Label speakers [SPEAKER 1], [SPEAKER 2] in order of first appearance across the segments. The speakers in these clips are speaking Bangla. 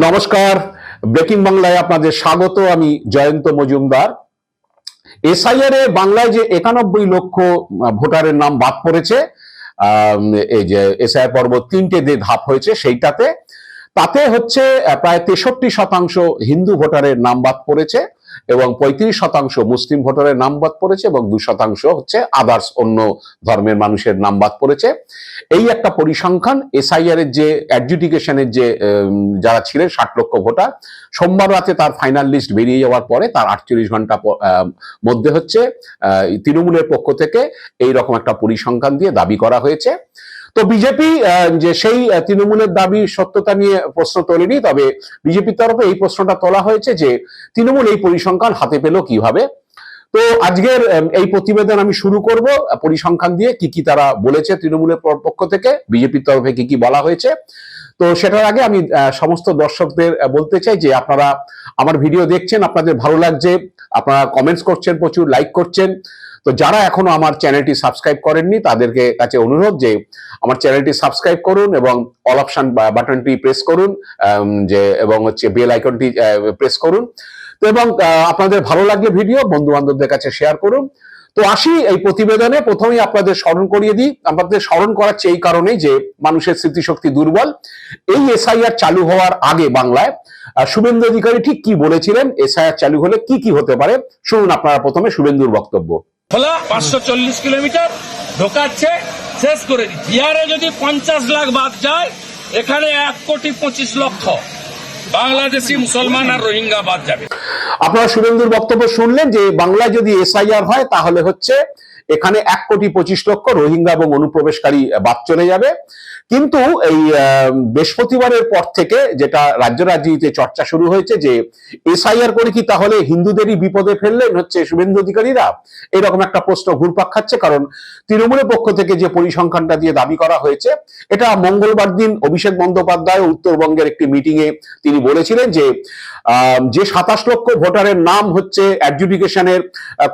[SPEAKER 1] নমস্কার, ব্রেকিং বাংলায় আপনাদের স্বাগত। আমি জয়ন্ত মজুমদার। এসআইআর এ বাংলায় যে 91 লক্ষ ভোটারের নাম বাদ পড়েছে, এই যে এসআইআর পর্ব 3টে যে ধাপ হয়েছে তাতে হচ্ছে প্রায় 63% হিন্দু ভোটারের নাম বাদ পড়েছে এবং 35% মুসলিম ভোটারের নাম বাদ পড়েছে এবং 2% হচ্ছে আদার্স অন্য ধর্মের মানুষের নাম বাদ পড়েছে। এই একটা পরিসংখ্যান এসআইআর এর যে অ্যাডজুডিকেশনের যে যারা ছিলেন 60 লক্ষ ভোটার, সোমবার রাতে তার ফাইনাল লিস্ট বেরিয়ে যাওয়ার পরে তার 48 ঘন্টা মধ্যে হচ্ছে তৃণমূলের পক্ষ থেকে এই রকম একটা পরিসংখ্যান দিয়ে দাবি করা হয়েছে। তো বিজেপি যে সেই তৃণমূলের দাবি সত্যতা নিয়ে প্রশ্ন তোলেনি, তবে বিজেপির তরফে এই প্রশ্নটা তোলা হয়েছে যে তৃণমূল এই পরিসংখ্যান হাতে পেল কিভাবে। তো আজকের এই প্রতিবেদন আমি শুরু করব পরিসংখ্যান দিয়ে, কি কি তারা বলেছে তৃণমূলের পক্ষ থেকে, বিজেপির তরফে কি কি বলা হয়েছে। তো সেটার আগে আমি সমস্ত দর্শকদের বলতে চাই যে আপনারা আমার ভিডিও দেখছেন, আপনাদের ভালো লাগছে, আপনারা কমেন্টস করছেন, প্রচুর লাইক করছেন। তো যারা এখনো আমার চ্যানেলটি সাবস্ক্রাইব করেননি তাদেরকে কাছে অনুরোধ যে আমার চ্যানেলটি সাবস্ক্রাইব করুন এবং অল অপশন বাটনটি প্রেস করুন, যে এবং হচ্ছে বেল আইকনটি প্রেস করুন। তো এবং আপনাদের ভালো লাগলে ভিডিও বন্ধু বান্ধবদের কাছে শেয়ার করুন। তো আসি এই প্রতিবেদনে। প্রথমেই আপনাদের স্মরণ করিয়ে দিই, আপনাদের স্মরণ করাচ্ছে এই কারণেই যে মানুষের স্মৃতিশক্তি দুর্বল। এই এসআইআর চালু হওয়ার আগে বাংলায় শুভেন্দু অধিকারী ঠিক কি বলেছিলেন, এসআইআর চালু হলে কি কি হতে পারে, শুনুন আপনারা প্রথমে শুভেন্দুর বক্তব্য।
[SPEAKER 2] 540 কিলোমিটার ঢোকাচ্ছে, শেষ করে দিচ্ছে। বিহারে যদি 50 লাখ বাদ যায়, এখানে 1,25,00,000 বাংলাদেশি মুসলমান আর রোহিঙ্গা বাদ যাবে।
[SPEAKER 1] আপনারা শুভেন্দুর বক্তব্য শুনলেন যে বাংলায় যদি এসআইআর হয় তাহলে হচ্ছে এখানে 1,25,00,000 রোহিঙ্গা এবং অনুপ্রবেশকারী বাদ চলে যাবে। কিন্তু এই বৃহস্পতিবারের পর থেকে যেটা রাজ্য রাজনীতিতে চর্চা শুরু হয়েছে যে এসআইআর করে কি তাহলে হিন্দুদেরই বিপদে ফেললেন হচ্ছে শুভেন্দু অধিকারীরা, এরকম একটা প্রশ্ন ঘুরপাক খাচ্ছে। কারণ তৃণমূলের পক্ষ থেকে যে পরিসংখ্যানটা দিয়ে দাবি করা হয়েছে, এটা মঙ্গলবার দিন অভিষেক বন্দ্যোপাধ্যায় উত্তরবঙ্গের একটি মিটিং এ তিনি বলেছিলেন যে 27 লক্ষ ভোটারের নাম হচ্ছে অ্যাডজুডিকেশনের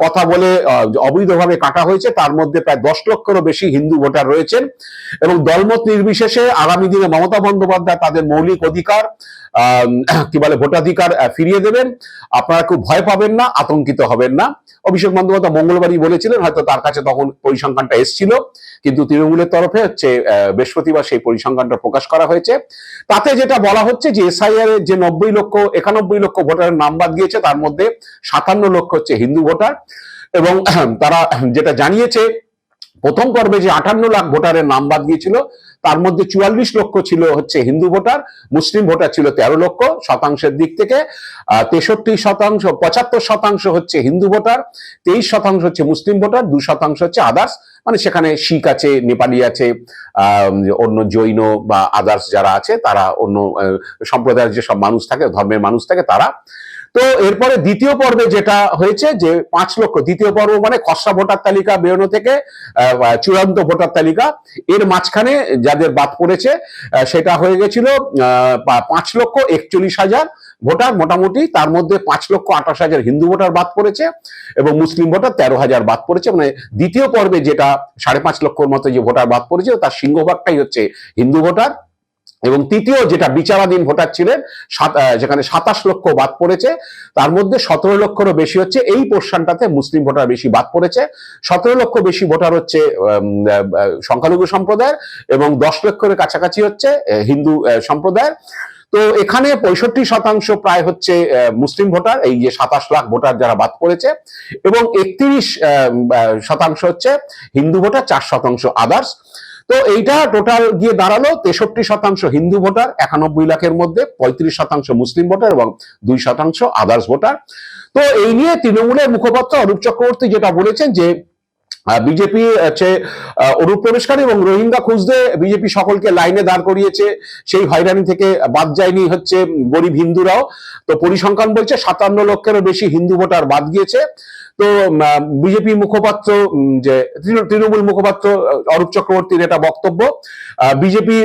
[SPEAKER 1] কথা বলে অবৈধভাবে কাটা হয়েছে, তার মধ্যে প্রায় 10 লক্ষেরও বেশি হিন্দু ভোটার রয়েছেন এবং দলমত নির্বিশেষে আগামী দিনে মমতা বন্দ্যোপাধ্যায় তাদের মৌলিক অধিকার কি বলে ভোটাধিকার ফিরিয়ে দেবেন। আপনারা খুব ভয় পাবেন না, আতঙ্কিত হবেন না। অভিষেক বন্দ্যোপাধ্যায় মঙ্গলবারই বলেছিলেন, হয়তো তার কাছে তখন পরিসংখ্যানটা এসেছিল, কিন্তু তৃণমূলের তরফে হচ্ছে বৃহস্পতিবার সেই পরিসংখ্যানটা প্রকাশ করা হয়েছে। তাতে যেটা বলা হচ্ছে যে এসআইআর এর যে 91 লক্ষ ভোটারের নাম বাদ গিয়েছে, তার মধ্যে 57 লক্ষ হচ্ছে হিন্দু ভোটার এবং তারা যেটা জানিয়েছে প্রথম পর্বে যে 58 লাখ ভোটারের নাম বাদ গিয়েছিল তার মধ্যে 44 লক্ষ ছিল হচ্ছে হিন্দু ভোটার, মুসলিম ভোটার ছিল 13 লক্ষ। শতাংশের দিক থেকে 63%, 75% হচ্ছে হিন্দু ভোটার, 23% হচ্ছে মুসলিম ভোটার, 2% হচ্ছে আদার্স, মানে সেখানে শিখ আছে, নেপালি আছে, অন্য জৈন বা আদার্স যারা আছে তারা অন্য সম্প্রদায়ের যেসব মানুষ থাকে, ধর্মের মানুষ থাকে তারা। তো এরপরে দ্বিতীয় পর্বে যেটা হয়েছে যে 5 লক্ষ, দ্বিতীয় পর্ব মানে খসড়া ভোটার তালিকা বেরোনো থেকে চূড়ান্ত ভোটার তালিকা, এর মাঝখানে যাদের বাদ পড়েছে সেটা হয়ে গেছিল 5,41,000 ভোটার মোটামুটি। তার মধ্যে 5,28,000 হিন্দু ভোটার বাদ পড়েছে এবং মুসলিম ভোটার 13,000 বাদ পড়েছে। মানে দ্বিতীয় পর্বে যেটা 5.5 লক্ষর মতো যে ভোটার বাদ পড়েছে তার সিংহভাগটাই হচ্ছে হিন্দু ভোটার। এবং তৃতীয় যেটা বিচারাধীন ভোটার ছিলেন যেখানে 27 লক্ষ বাদ পড়েছে, তার মধ্যে 17 লক্ষেরও বেশি হচ্ছে এই পোর্শনটাতে মুসলিম ভোটার বেশি বাদ পড়েছে। 17 লক্ষ বেশি ভোটার হচ্ছে সংখ্যালঘু সম্প্রদায়ের এবং 10 লক্ষের কাছাকাছি হচ্ছে হিন্দু সম্প্রদায়ের। তো এখানে 65% প্রায় হচ্ছে মুসলিম ভোটার, এই যে 27 লাখ ভোটার যারা বাদ পড়েছে, এবং 31% হচ্ছে হিন্দু ভোটার, 4% আদার্স। তো এইটা টোটাল গিয়ে দাঁড়ালো 63% হিন্দু ভোটার 91 লাখের মধ্যে, 35% মুসলিম ভোটার এবং 2% আদার্স ভোটার। তো এই নিয়ে তৃণমূলের মুখপাত্র অরূপ চক্রবর্তী যেটা বলেছেন যে বিজেপি হচ্ছে অনুপ্রবেশকারী এবং রোহিঙ্গা খুঁজতে বিজেপি সকলকে লাইনে দাঁড় করিয়েছে, সেই হয়রানি থেকে বাদ যায়নি হচ্ছে গরিব হিন্দুরাও। তো পরিসংখ্যান বলছে 57 লক্ষেরও বেশি হিন্দু ভোটার বাদ গিয়েছে। তো বিজেপি মুখপাত্র যে তৃণমূল মুখপাত্র অরূপ চক্রবর্তীর এটা বক্তব্য। বিজেপি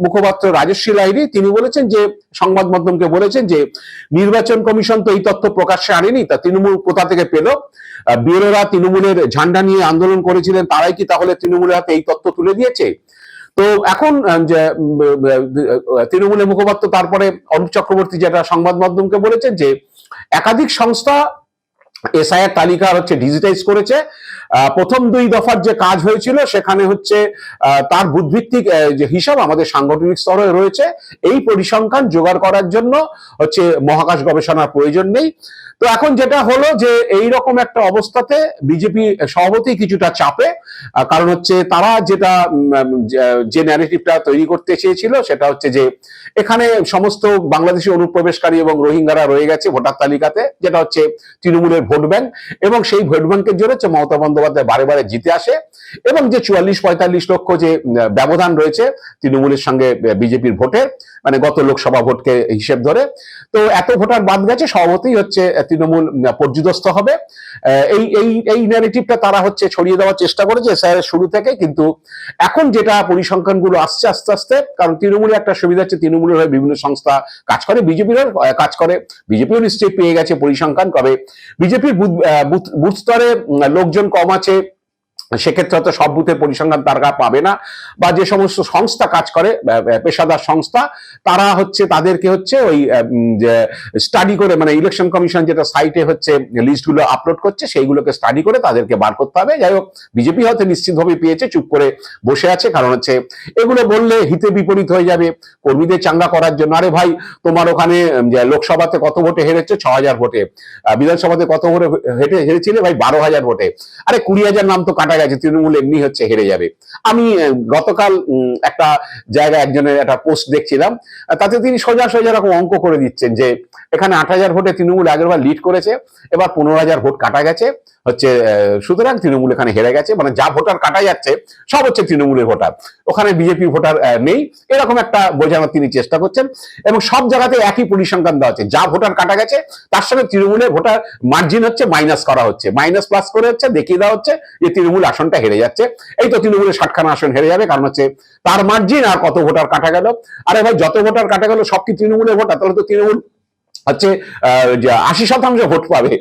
[SPEAKER 1] মুখপাত্র রাজশ্রী লাহিড়ী তিনি বলেছেন যে, সংবাদ মাধ্যমকে বলেছেন যে নির্বাচন কমিশন তো এই তথ্য প্রকাশ্যে আনেনি, তা তৃণমূল কোথা থেকে পেল? ব্যুরোরা তৃণমূলের ঝান্ডা নিয়ে আন্দোলন করেছিলেন, তারাই কি তাহলে তৃণমূলের হাতে এই তথ্য তুলে দিয়েছে? তো এখন যে তৃণমূলের মুখপাত্র তারপরে অরূপ চক্রবর্তী যেটা সংবাদ মাধ্যমকে বলেছেন যে একাধিক সংস্থা এসআইআর তালিকা হচ্ছে ডিজিটাইজ করেছে। প্রথম 2 দফার যে কাজ হয়েছিল সেখানে হচ্ছে তার বুদ্ধিভিত্তিক যে হিসাব আমাদের সাংগঠনিক স্তরে রয়েছে। এই পরিসংখ্যান জোগাড় করার জন্য হচ্ছে মহাকাশ গবেষণার প্রয়োজন নেই। তো এখন যেটা হলো যে এই রকম একটা অবস্থাতে বিজেপি সভাপতি কিছুটা চাপে, কারণ হচ্ছে তারা যেটা যে ন্যারেটিভটা তৈরি করতে চেয়েছিল সেটা হচ্ছে যে এখানে সমস্ত বাংলাদেশি অনুপ্রবেশকারী এবং রোহিঙ্গারা রয়ে গেছে ভোটার তালিকাতে, যেটা হচ্ছে তৃণমূলের ভোট ব্যাংক, এবং সেই ভোট ব্যাংকের জন্য হচ্ছে মমতা বন্দ্যোপাধ্যায় বারে বারে জিতে আসে, এবং যে 44-45 লক্ষ যে ব্যবধান রয়েছে তৃণমূলের সঙ্গে বিজেপির ভোটের, মানে গত লোকসভা ভোটকে হিসেব ধরে, তো এত ভোটার বাদ গেছে, সভাপতি হচ্ছে তৃণমূল পর্যুদস্ত হবে। এই এই এই ন্যারেটিভটা তারা হচ্ছে ছড়িয়ে দেওয়ার চেষ্টা করেছে এসআইআর শুরু থেকে। কিন্তু এখন যেটা পরিসংখ্যানগুলো আসছে আস্তে আস্তে, কারণ তৃণমূলের একটা সুবিধা হচ্ছে তৃণমূলের হয়ে বিভিন্ন সংস্থা কাজ করে, বিজেপির কাজ করে, বিজেপিও নিশ্চয়ই পেয়ে গেছে পরিসংখ্যান, তবে বিজেপির বুথ স্তরে লোকজন কম আছে, সেক্ষেত্রে হয়তো সব বুথের পরিসংখ্যান তারা পাবে না, বা যে সমস্ত সংস্থা কাজ করে পেশাদার সংস্থা, তারা হচ্ছে তাদেরকে হচ্ছে ওই স্টাডি করে, মানে ইলেকশন কমিশন যেটা সাইটে হচ্ছে লিস্টগুলো আপলোড করছে সেইগুলোকে স্টাডি করে তাদেরকে বার করতে হবে। যাই হোক, বিজেপি হয়তো নিশ্চিতভাবে পেয়েছে, চুপ করে বসে আছে, কারণ হচ্ছে এগুলো বললে হিতে বিপরীত হয়ে যাবে কর্মীদের চাঙ্গা করার জন্য। আরে ভাই, তোমার ওখানে লোকসভাতে কত ভোটে হেরেছে? 6000 ভোটে। বিধানসভাতে কত ভোটে হেরেছিলে? ভাই 12,000 ভোটে। আরে 20,000 নাম তো কাটা গেছে, তৃণমূল এমনি হচ্ছে হেরে যাবে। আমি গতকাল একটা জায়গায় একজনের একটা পোস্ট দেখছিলাম, তাতে তিনি সোজা সোজা রকম অঙ্ক করে দিচ্ছেন যে এখানে 8,000 ভোটে তৃণমূল আগেরবার লিড করেছে, এবার 15,000 ভোট কাটা গেছে, হচ্ছে সুতরাং তৃণমূল এখানে হেরে গেছে, মানে যা ভোটার কাটা যাচ্ছে সব হচ্ছে তৃণমূলের ভোটার, ওখানে বিজেপি ভোটার নেই, এরকম একটা বোঝানোর তিনি চেষ্টা করছেন। এবং সব জায়গাতে একই পরিসংখ্যান দেওয়া হচ্ছে, যা ভোটার কাটা গেছে তার সঙ্গে তৃণমূলের ভোটার মার্জিন হচ্ছে মাইনাস করা হচ্ছে, মাইনাস প্লাস করে হচ্ছে দেখিয়ে দেওয়া হচ্ছে যে তৃণমূল আসনটা হেরে যাচ্ছে। এই তো তৃণমূলের 60খানা আসন হেরে যাবে, কারণ হচ্ছে তার মার্জিন আর কত ভোটার কাটা গেল। আরে ভাই, যত ভোটার কাটা গেল সব কি তৃণমূলের ভোটার? তাহলে তো তৃণমূল হচ্ছে 80% ভোট পাবে,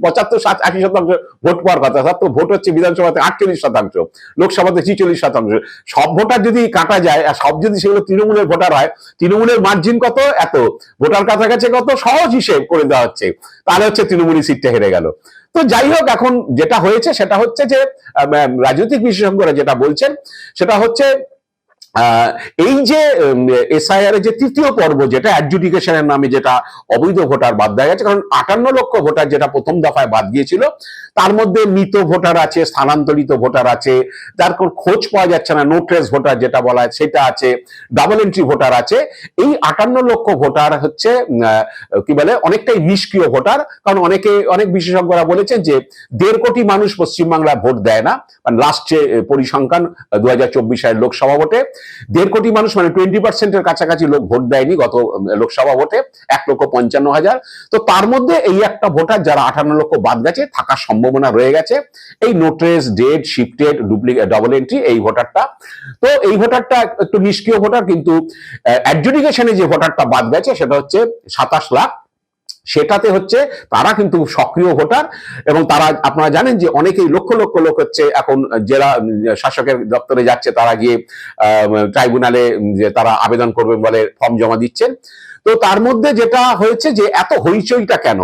[SPEAKER 1] 75-80% ভোট পাওয়ার কথা। তো ভোট হচ্ছে বিধানসভাতে 48%, লোকসভাতে 46%। সব ভোটার যদি কাটা যায় আর সব যদি সেগুলো তৃণমূলের ভোটার হয়, তৃণমূলের মার্জিন কত, এত ভোটার কাছাকাছি কত, সহজ হিসেব করে দেওয়া হচ্ছে, তাহলে হচ্ছে তৃণমূলী সিটটা হেরে গেল। তো যাই হোক, এখন যেটা হয়েছে সেটা হচ্ছে যে রাজনৈতিক বিশেষজ্ঞরা যেটা বলছেন সেটা হচ্ছে এই যে এসআইআর এর যে তৃতীয় পর্ব, যেটা অ্যাডজুডিকেশনের নামে যেটা অবৈধ ভোটার বাদ দেওয়া গেছে, কারণ 58 লক্ষ ভোটার যেটা প্রথম দফায় বাদ গিয়েছিল, তার মধ্যে মৃত ভোটার আছে, স্থানান্তরিত ভোটার আছে, যার কোন খোঁজ পাওয়া যাচ্ছে না, নো ট্রেস ভোটার যেটা বলা হয় সেটা আছে, ডাবল এন্ট্রি ভোটার আছে। এই 58 লক্ষ ভোটার হচ্ছে কি বলে অনেকটাই নিষ্ক্রিয় ভোটার, কারণ অনেক বিশেষজ্ঞরা বলেছেন যে 1.5 কোটি মানুষ পশ্চিমবাংলায় ভোট দেয় না, মানে লাস্ট যে পরিসংখ্যান 2024 সালের লোকসভা ভোটে 1.5 কোটি মানুষ, মানে 20% কাছাকাছি লোক ভোট দেয়নি গত লোকসভা ভোটে, 1,55,000। তো তার মধ্যে এই একটা ভোটার যারা 58 লক্ষ বাদ গেছে, থাকার সম্ভাবনা রয়ে গেছে এই not traced, dead, shifted, duplicate, double entry এই ভোটারটা। তো এই ভোটারটা একটু নিষ্ক্রিয় ভোটার, কিন্তু অ্যাডজুডিকেশনে যে ভোটারটা বাদ গেছে সেটা হচ্ছে 27 লাখ, সেটাতে হচ্ছে তারা কিন্তু সক্রিয় ভোটার। এবং তারা, আপনারা জানেন যে অনেকেই লক্ষ লক্ষ লোক হচ্ছে এখন জেলা শাসকের দপ্তরে যাচ্ছে, তারা গিয়ে ট্রাইব্যুনালে যে তারা আবেদন করবেন বলে ফর্ম জমা দিচ্ছেন। তো তার মধ্যে যেটা হয়েছে যে এত হইচইটা কেন,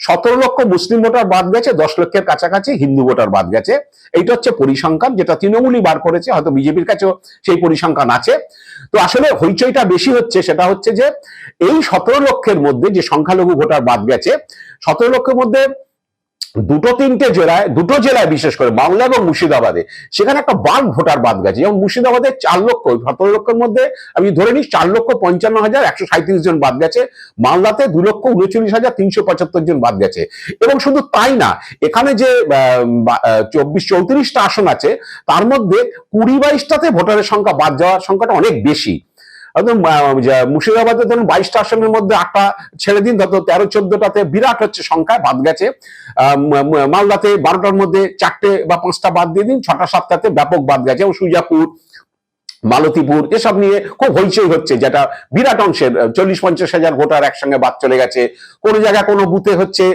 [SPEAKER 1] 17 লক্ষ মুসলিম ভোটার বাদ গেছে, 10 লক্ষের কাছাকাছি হিন্দু ভোটার বাদ গেছে। এইটা হচ্ছে পরিসংখ্যান, যেটা তৃণমূলই বার করেছে, হয়তো বিজেপির কাছেও সেই পরিসংখ্যান আছে। তো আসলে হইচইটা বেশি হচ্ছে সেটা হচ্ছে যে এই 17 লক্ষের মধ্যে যে সংখ্যালঘু ভোটার বাদ গেছে, 17 লক্ষের মধ্যে দুটো জেলায় বিশেষ করে মালদা এবং মুর্শিদাবাদে সেখানে একটা বাল্ক ভোটার বাদ গেছে। যেমন মুর্শিদাবাদে 4 লক্ষ, 17 লক্ষের মধ্যে আমি ধরে নিই 4,55,137 জন বাদ গেছে, মালদাতে 2,39,375 জন বাদ গেছে। এবং শুধু তাই না, এখানে যে 24-34টা আসন আছে তার মধ্যে 20-22টাতে ভোটারের সংখ্যা বাদ যাওয়ার সংখ্যাটা অনেক বেশি। মুর্শিদাবাদে ধরুন 22টা আসনের মধ্যে 8টা ছেড়ে দিন, তত 13-14টাতে বিরাট হচ্ছে সংখ্যায় বাদ গেছে। মালদাতে 12টার মধ্যে 4টে বা 5টা বাদ দিয়ে দিন, 6টা-7টাতে ব্যাপক বাদ গেছে। এবং সুজাপুর, মালতীপুর এসব নিয়ে খুব হইচই হচ্ছে, যেটা বিরাট অংশের 40-50 হাজার ভোটার একসঙ্গে বাদ চলে গেছে। কোন জায়গায় কোনো বুথে হচ্ছে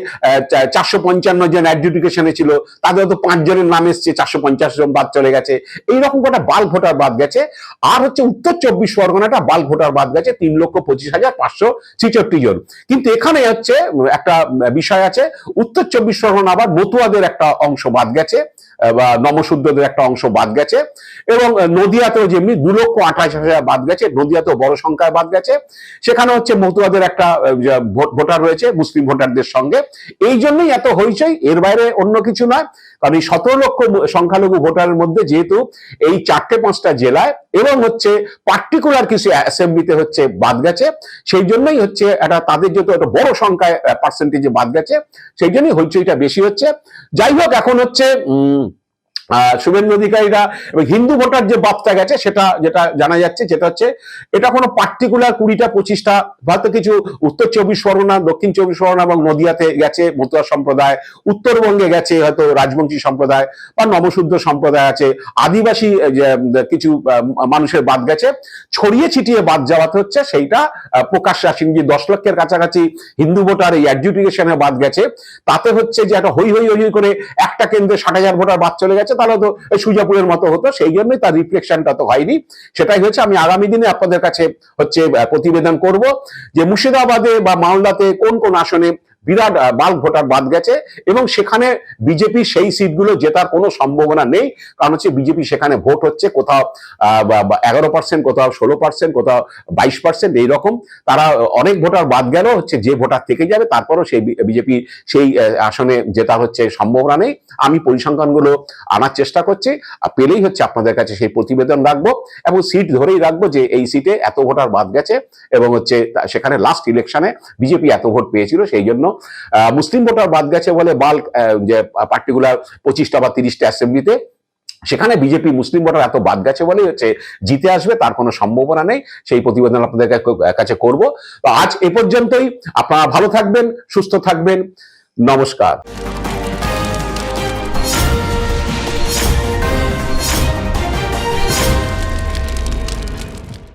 [SPEAKER 1] 455 জন অ্যাডজুডিকেশনে ছিল, তাদের তো 5 জনের নাম এসছে, 450 জন বাদ চলে গেছে। এইরকম কটা বাল্ক ভোটার বাদ গেছে। আর হচ্ছে উত্তর 24 পরগনাটা বাল্ক ভোটার বাদ গেছে 3,25,566 জন। কিন্তু এখানে হচ্ছে একটা বিষয় আছে, উত্তর 24 পরগনা আবার মতুয়াদের একটা অংশ বাদ গেছে, বা নমশুদ্ধদের একটা অংশ বাদ গেছে, এবং নদিয়াতেও যেমনি 2,28,000 বাদ গেছে, নদিয়াতেও বড় সংখ্যায় বাদ গেছে। সেখানে হচ্ছে মতুয়াদের একটা ভোটার রয়েছে মুসলিম ভোটারদের সঙ্গে। এই জন্যই এত হইচই, এর বাইরে অন্য কিছু নয়। কারণ এই 17 লক্ষ সংখ্যালঘু ভোটারের মধ্যে যেহেতু এই 4-5টা জেলায় এবং হচ্ছে পার্টিকুলার কিছু অ্যাসেম্বলিতে হচ্ছে বাদ গেছে, সেই জন্যই হচ্ছে এটা তাদের যেহেতু একটা বড় সংখ্যায় পার্সেন্টেজে বাদ গেছে, সেই জন্যই হইচইটা বেশি হচ্ছে। যাই হোক, এখন হচ্ছে শুভেন্দু অধিকারীরা এবং হিন্দু ভোটার যে বাদটা গেছে, সেটা যেটা জানা যাচ্ছে, যেটা হচ্ছে এটা কোনো পার্টিকুলার 20টা-25টা, হয়তো কিছু উত্তর 24 পরগনা, দক্ষিণ 24 পরগনা এবং নদিয়াতে গেছে মতুয়া সম্প্রদায়, উত্তরবঙ্গে গেছে হয়তো রাজবংশী সম্প্রদায় বা নবশুদ্ধ সম্প্রদায় আছে, আদিবাসী কিছু মানুষের বাদ গেছে। ছড়িয়ে ছিটিয়ে বাদ যাওয়াতে হচ্ছে সেইটা প্রকাশ্যে আসেনি। যে 10 লক্ষের কাছাকাছি হিন্দু ভোটার এই অ্যাডজুডিকেশনে বাদ গেছে, তাতে হচ্ছে যে একটা হই হই হই করে একটা কেন্দ্রে 60,000 ভোটার বাদ চলে গেছে, তাহলে তো সুজাপুরের মতো হতো। সেই জন্যই তার রিফ্লেকশনটা তো হয়নি। সেটাই হচ্ছে, আমি আগামী দিনে আপনাদের কাছে হচ্ছে প্রতিবেদন করব যে মুর্শিদাবাদে বা মালদাতে কোন কোন আসনে বিরাট বাল্ক ভোটার বাদ গেছে, এবং সেখানে বিজেপি সেই সিটগুলো জেতার কোনো সম্ভাবনা নেই। কারণ হচ্ছে বিজেপি সেখানে ভোট হচ্ছে কোথাও 11%, কোথাও 16%, কোথাও 22%, এইরকম। তারা অনেক ভোটার বাদ গেল হচ্ছে, যে ভোটার থেকে যাবে তারপরও সেই বিজেপি সেই আসনে জেতার হচ্ছে সম্ভাবনা নেই। আমি পরিসংখ্যানগুলো আনার চেষ্টা করছি, পেলেই হচ্ছে আপনাদের কাছে সেই প্রতিবেদন রাখবো, এবং সিট ধরেই রাখবো যে এই সিটে এত ভোটার বাদ গেছে, এবং হচ্ছে সেখানে লাস্ট ইলেকশনে বিজেপি এত ভোট পেয়েছিল, সেই জন্য মুসলিম ভোটার বাদ গেছে বলে বাল্ক যে পার্টিকুলার 25টা বা 30টা অ্যাসেম্বলিতে, সেখানে বিজেপি মুসলিম ভোটার এত বাদ গেছে বলেই হচ্ছে জিতে আসবে, তার কোনো সম্ভাবনা নেই। সেই প্রতিবেদন আপনাদের কাছে করব। তো আজ এ পর্যন্তই। আপনারা ভালো থাকবেন, সুস্থ থাকবেন। নমস্কার।